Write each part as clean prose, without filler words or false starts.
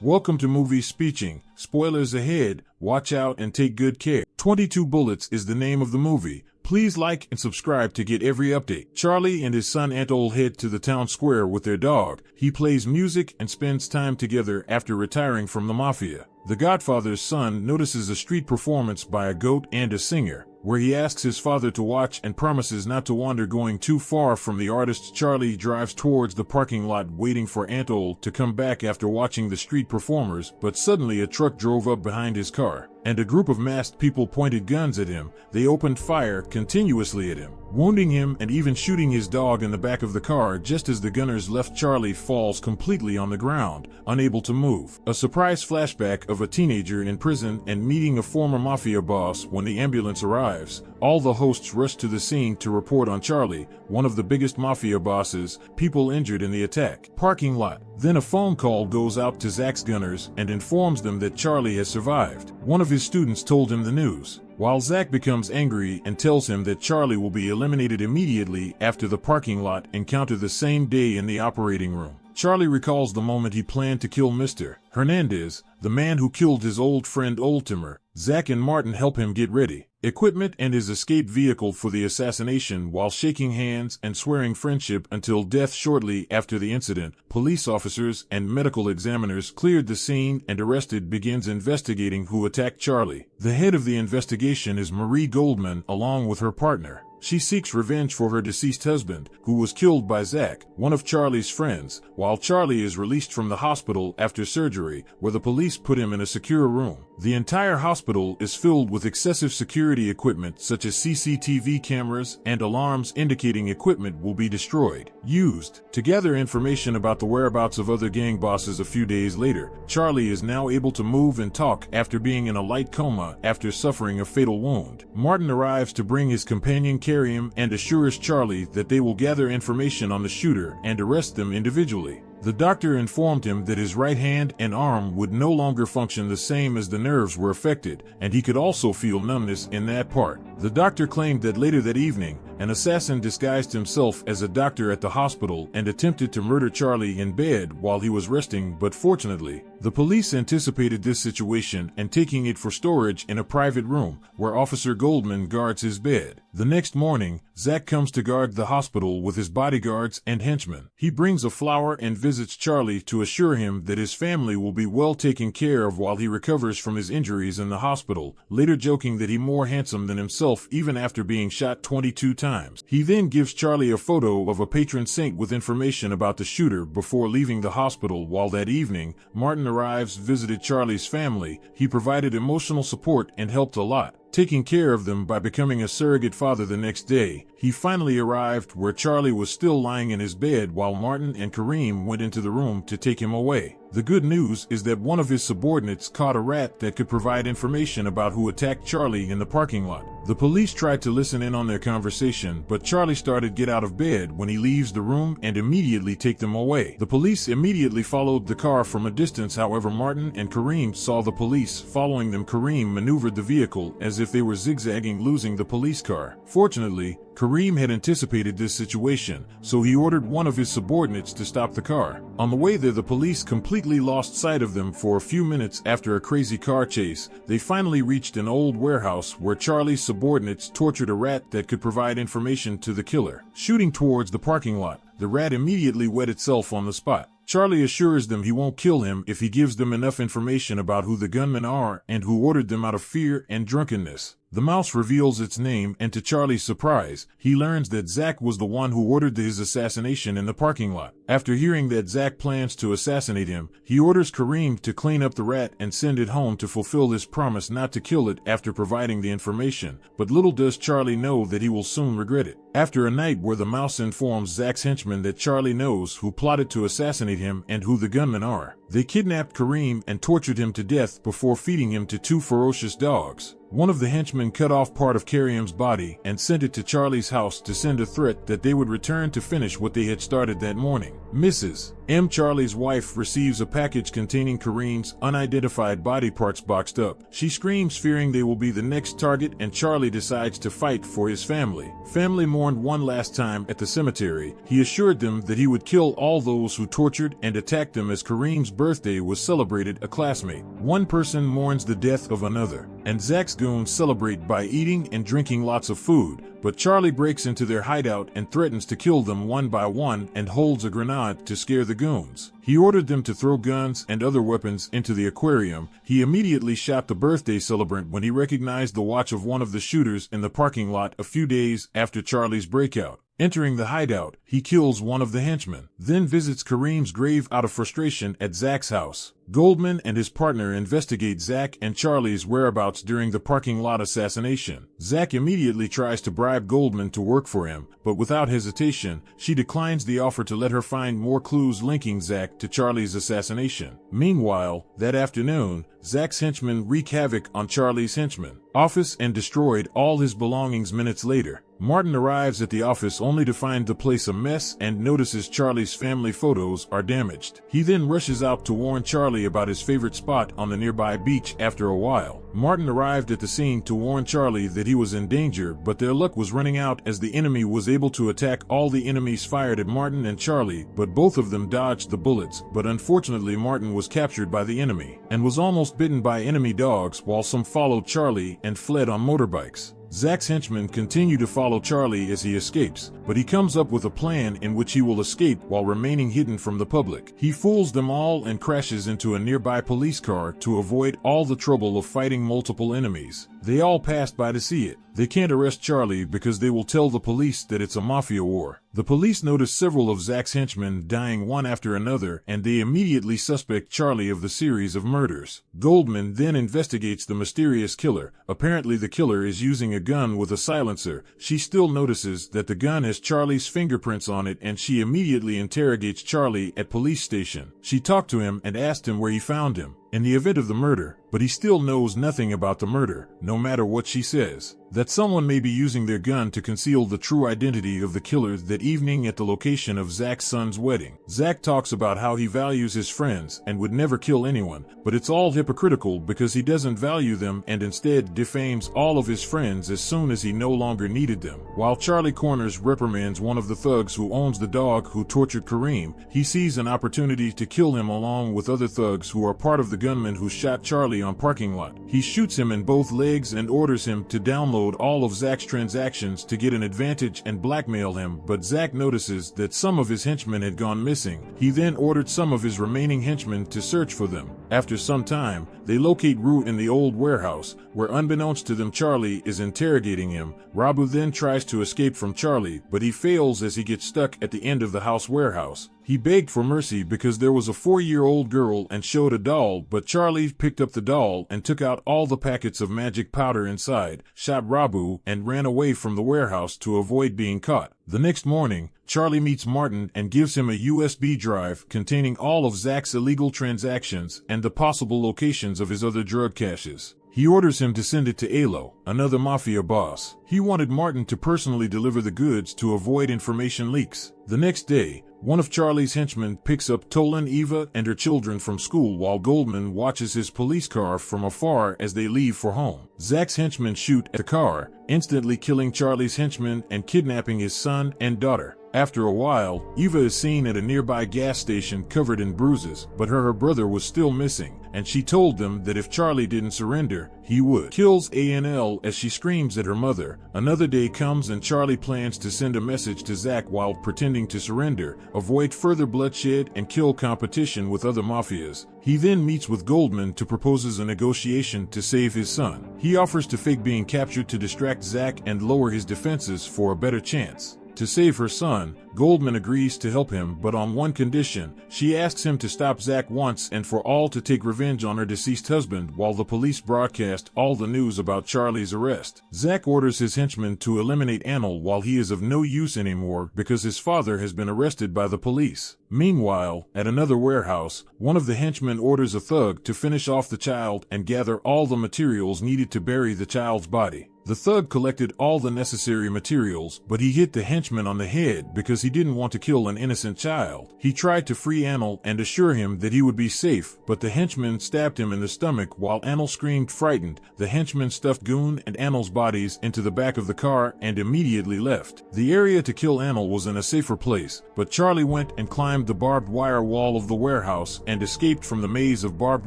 Welcome to Movie Speeching. Spoilers ahead. Watch out and take good care. 22 Bullets is the name of the movie. Please like and subscribe to get every update. Charlie and his son Anatole head to the town square with their dog. He plays music and spends time together after retiring from the mafia. The Godfather's son notices a street performance by a goat and a singer, where he asks his father to watch and promises not to wander going too far from the artist. Charlie drives towards the parking lot waiting for Anatole to come back after watching the street performers, but suddenly a truck drove up behind his car, and a group of masked people pointed guns at him. They opened fire continuously at him, wounding him and even shooting his dog in the back of the car. Just as the gunners left, Charlie falls completely on the ground, unable to move. A surprise flashback of a teenager in prison and meeting a former mafia boss. When the ambulance arrives, all the hosts rush to the scene to report on Charlie, one of the biggest mafia bosses, people injured in the attack. Parking lot. Then a phone call goes out to Zach's gunners and informs them that Charlie has survived. One of his students told him the news, while Zach becomes angry and tells him that Charlie will be eliminated immediately after the parking lot encounter the same day in the operating room. Charlie recalls the moment he planned to kill Mr. Hernandez, the man who killed his old friend Oldtimer. Zach and Martin help him get ready equipment and his escape vehicle for the assassination while shaking hands and swearing friendship until death. Shortly after the incident, police officers and medical examiners cleared the scene and arrested begins investigating who attacked Charlie. The head of the investigation is Marie Goldman along with her partner. She seeks revenge for her deceased husband, who was killed by Zach, one of Charlie's friends, while Charlie is released from the hospital after surgery, where the police put him in a secure room. The entire hospital is filled with excessive security equipment such as CCTV cameras and alarms indicating equipment will be destroyed, used to gather information about the whereabouts of other gang bosses. A few days later, Charlie is now able to move and talk after being in a light coma after suffering a fatal wound. Martin arrives to bring his companion carry him and assures Charlie that they will gather information on the shooter and arrest them individually. The doctor informed him that his right hand and arm would no longer function the same as the nerves were affected, and he could also feel numbness in that part. The doctor claimed that later that evening, an assassin disguised himself as a doctor at the hospital and attempted to murder Charlie in bed while he was resting, but fortunately, the police anticipated this situation and taking it for storage in a private room where Officer Goldman guards his bed. The next morning, Zach comes to guard the hospital with his bodyguards and henchmen. He brings a flower and visits Charlie to assure him that his family will be well taken care of while he recovers from his injuries in the hospital, later joking that he's more handsome than himself even after being shot 22 times. He then gives Charlie a photo of a patron saint with information about the shooter before leaving the hospital. While that evening, Martin arrives, visited Charlie's family. He provided emotional support and helped a lot, taking care of them by becoming a surrogate father. The next day, he finally arrived where Charlie was still lying in his bed while Martin and Kareem went into the room to take him away. The good news is that one of his subordinates caught a rat that could provide information about who attacked Charlie in the parking lot. The police tried to listen in on their conversation, but Charlie started to get out of bed when he leaves the room and immediately take them away. The police immediately followed the car from a distance. However, Martin and Kareem saw the police following them. Kareem maneuvered the vehicle as if they were zigzagging, losing the police car. Fortunately, Kareem had anticipated this situation, so he ordered one of his subordinates to stop the car. On the way there, the police completely lost sight of them for a few minutes. After a crazy car chase, they finally reached an old warehouse where Charlie's subordinates tortured a rat that could provide information to the killer. Shooting towards the parking lot, the rat immediately wet itself on the spot. Charlie assures them he won't kill him if he gives them enough information about who the gunmen are and who ordered them out of fear and drunkenness. The mouse reveals its name, and to Charlie's surprise, he learns that Zach was the one who ordered his assassination in the parking lot. After hearing that Zach plans to assassinate him, he orders Kareem to clean up the rat and send it home to fulfill his promise not to kill it after providing the information, but little does Charlie know that he will soon regret it. After a night where the mouse informs Zach's henchmen that Charlie knows who plotted to assassinate him and who the gunmen are, they kidnapped Kareem and tortured him to death before feeding him to two ferocious dogs. One of the henchmen cut off part of Kareem's body and sent it to Charlie's house to send a threat that they would return to finish what they had started that morning. Mrs. Charlie's wife receives a package containing Kareem's unidentified body parts boxed up. She screams, fearing they will be the next target, and Charlie decides to fight for his family. Family mourned one last time at the cemetery. He assured them that he would kill all those who tortured and attacked them as Kareem's birthday was celebrated. A classmate. One person mourns the death of another, and Zach's goons celebrate by eating and drinking lots of food. But Charlie breaks into their hideout and threatens to kill them one by one and holds a grenade to scare the goons. He ordered them to throw guns and other weapons into the aquarium. He immediately shot the birthday celebrant when he recognized the watch of one of the shooters in the parking lot a few days after Charlie's breakout. Entering the hideout, he kills one of the henchmen, then visits Kareem's grave out of frustration at Zach's house. Goldman and his partner investigate Zach and Charlie's whereabouts during the parking lot assassination. Zach immediately tries to bribe Goldman to work for him, but without hesitation, she declines the offer to let her find more clues linking Zach to Charlie's assassination. Meanwhile, that afternoon, Zach's henchmen wreak havoc on Charlie's henchmen office and destroyed all his belongings. Minutes later, Martin arrives at the office only to find the place a mess and notices Charlie's family photos are damaged. He then rushes out to warn Charlie about his favorite spot on the nearby beach. After a while, Martin arrived at the scene to warn Charlie that he was in danger, but their luck was running out as the enemy was able to attack. All the enemies fired at Martin and Charlie, but both of them dodged the bullets. But unfortunately, Martin was captured by the enemy and was almost bitten by enemy dogs, while some followed Charlie and fled on motorbikes. Zach's henchmen continue to follow Charlie as he escapes, but he comes up with a plan in which he will escape while remaining hidden from the public. He fools them all and crashes into a nearby police car to avoid all the trouble of fighting multiple enemies. They all passed by to see it. They can't arrest Charlie because they will tell the police that it's a mafia war. The police notice several of Zach's henchmen dying one after another, and they immediately suspect Charlie of the series of murders. Goldman then investigates the mysterious killer. Apparently the killer is using a gun with a silencer. She still notices that the gun has Charlie's fingerprints on it, and she immediately interrogates Charlie at police station. She talked to him and asked him where he found him in the event of the murder, but he still knows nothing about the murder, no matter what she says. That someone may be using their gun to conceal the true identity of the killer. That evening at the location of Zach's son's wedding, Zach talks about how he values his friends and would never kill anyone, but it's all hypocritical because he doesn't value them and instead defames all of his friends as soon as he no longer needed them. While Charlie Corners reprimands one of the thugs who owns the dog who tortured Kareem, he sees an opportunity to kill him along with other thugs who are part of the gunman who shot Charlie on parking lot. He shoots him in both legs and orders him to download all of Zach's transactions to get an advantage and blackmail him, but Zach notices that some of his henchmen had gone missing. He then ordered some of his remaining henchmen to search for them. After some time, they locate Root in the old warehouse, where unbeknownst to them Charlie is interrogating him. Rabu then tries to escape from Charlie, but he fails as he gets stuck at the end of the house warehouse. He begged for mercy because there was a 4-year-old girl and showed a doll, but Charlie picked up the doll and took out all the packets of magic powder inside, shot Rabu, and ran away from the warehouse to avoid being caught. The next morning, Charlie meets Martin and gives him a USB drive containing all of Zach's illegal transactions and the possible locations of his other drug caches. He orders him to send it to Alo, another mafia boss. He wanted Martin to personally deliver the goods to avoid information leaks. The next day, one of Charlie's henchmen picks up Tolan, Eva, and her children from school while Goldman watches his police car from afar as they leave for home. Zach's henchmen shoot at the car, instantly killing Charlie's henchmen and kidnapping his son and daughter. After a while, Eva is seen at a nearby gas station covered in bruises, but her brother was still missing, and she told them that if Charlie didn't surrender, he would. Kills ANL as she screams at her mother. Another day comes and Charlie plans to send a message to Zach while pretending to surrender, avoid further bloodshed, and kill competition with other mafias. He then meets with Goldman to proposes a negotiation to save his son. He offers to fake being captured to distract Zach and lower his defenses for a better chance. To save her son, Goldman agrees to help him, but on one condition. She asks him to stop Zach once and for all to take revenge on her deceased husband while the police broadcast all the news about Charlie's arrest. Zach orders his henchmen to eliminate Anil while he is of no use anymore because his father has been arrested by the police. Meanwhile, at another warehouse, one of the henchmen orders a thug to finish off the child and gather all the materials needed to bury the child's body. The thug collected all the necessary materials, but he hit the henchman on the head because he didn't want to kill an innocent child. He tried to free Anil and assure him that he would be safe, but the henchman stabbed him in the stomach while Anil screamed frightened. The henchman stuffed Goon and Anil's bodies into the back of the car and immediately left. The area to kill Anil was in a safer place, but Charlie went and climbed the barbed wire wall of the warehouse and escaped from the maze of barbed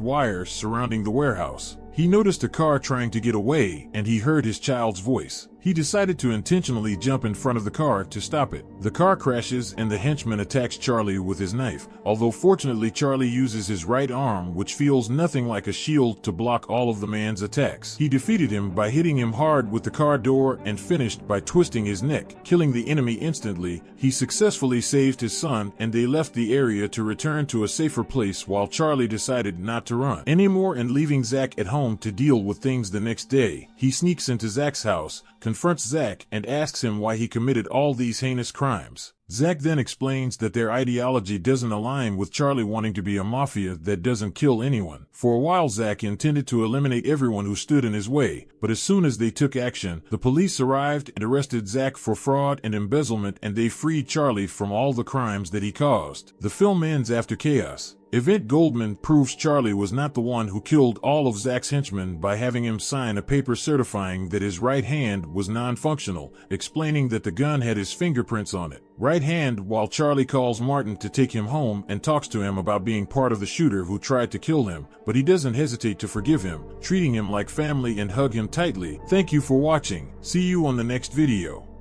wires surrounding the warehouse. He noticed a car trying to get away, and he heard his child's voice. He decided to intentionally jump in front of the car to stop it. The car crashes and the henchman attacks Charlie with his knife, although fortunately Charlie uses his right arm, which feels nothing like a shield, to block all of the man's attacks. He defeated him by hitting him hard with the car door and finished by twisting his neck, killing the enemy instantly. He successfully saved his son, and they left the area to return to a safer place while Charlie decided not to run anymore and leaving Zach at home to deal with things the next day. He sneaks into Zach's house, confronts Zach, and asks him why he committed all these heinous crimes. Zach then explains that their ideology doesn't align with Charlie wanting to be a mafia that doesn't kill anyone. For a while Zach intended to eliminate everyone who stood in his way, but as soon as they took action, the police arrived and arrested Zach for fraud and embezzlement, and they freed Charlie from all the crimes that he caused. The film ends after chaos. Event Goldman proves Charlie was not the one who killed all of Zach's henchmen by having him sign a paper certifying that his right hand was non-functional, explaining that the gun had his fingerprints on it. Right hand, while Charlie calls Martin to take him home and talks to him about being part of the shooter who tried to kill him, but he doesn't hesitate to forgive him, treating him like family and hug him tightly. Thank you for watching. See you on the next video.